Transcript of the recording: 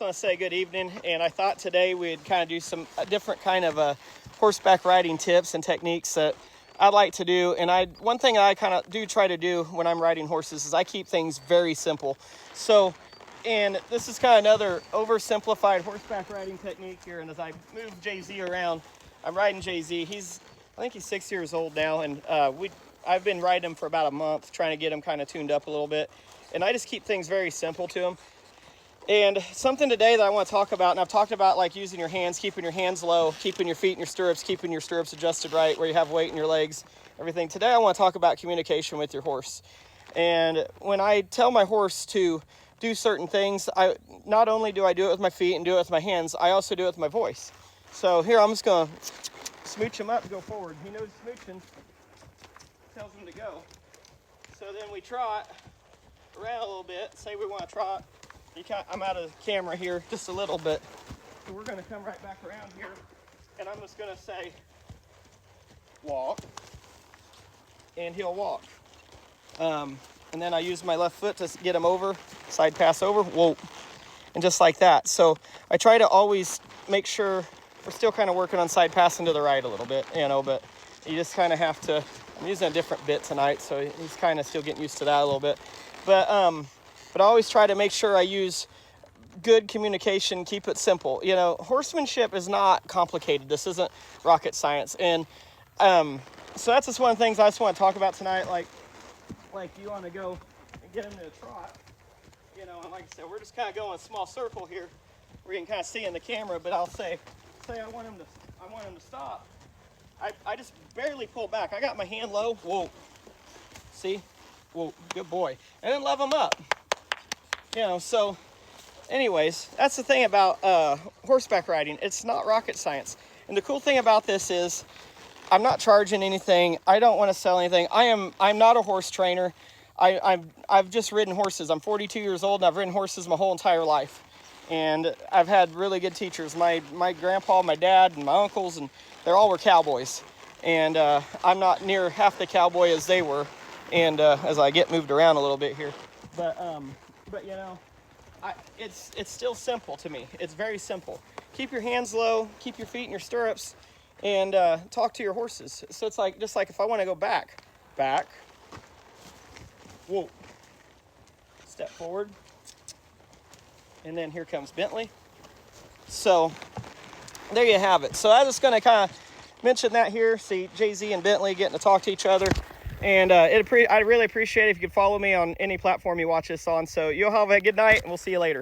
I want to say good evening, and I thought today we'd kind of do some different kind of horseback riding tips and techniques that I'd like to do. And one thing I kind of do try to do when I'm riding horses is I keep things very simple. So, and this is kind of another oversimplified horseback riding technique here. And as I move Jay-Z around, I'm riding Jay-Z. I think he's 6 years old now, and I've been riding him for about a month, trying to get him kind of tuned up a little bit. And I just keep things very simple to him. And something today that I want to talk about, and I've talked about like using your hands, keeping your hands low, keeping your feet in your stirrups, keeping your stirrups adjusted right, where you have weight in your legs, everything. Today I want to talk about communication with your horse. And when I tell my horse to do certain things, not only do I do it with my feet and do it with my hands, I also do it with my voice. So here I'm just going to smooch him up, go forward. He knows smooching tells him to go. So then we trot around a little bit. Say we want to trot. I'm out of the camera here just a little bit. So we're going to come right back around here, and I'm just going to say, walk, and he'll walk. And then I use my left foot to get him over, side pass over, whoa, and just like that. So I try to always make sure we're still kind of working on side passing to the right a little bit, but you just kind of have to. I'm using a different bit tonight, so he's kind of still getting used to that a little bit. But I always try to make sure I use good communication, keep it simple. Horsemanship is not complicated. This isn't rocket science. And so that's just one of the things I just want to talk about tonight. Like you want to go and get him to a trot, and like I said, we're just kind of going a small circle here where you can kind of see in the camera, but I'll say I want him to stop. I just barely pull back. I got my hand low. Whoa. See? Whoa, good boy. And then level him up. So anyways, that's the thing about horseback riding. It's not rocket science. And the cool thing about this is I'm not charging anything. I don't want to sell anything. I'm not a horse trainer. I've just ridden horses. I'm 42 years old and I've ridden horses my whole entire life. And I've had really good teachers. My grandpa, my dad, and my uncles, and they all were cowboys. And I'm not near half the cowboy as they were. And as I get moved around a little bit here. But it's still simple to me. It's very simple. Keep your hands low, keep your feet in your stirrups, and talk to your horses. So it's just like if I want to go back, whoa, step forward, and then here comes Bentley. So there you have it. So I'm just going to kind of mention that here. See Jay-Z and Bentley getting to talk to each other. And I'd really appreciate it if you could follow me on any platform you watch this on. So you'll have a good night, and we'll see you later.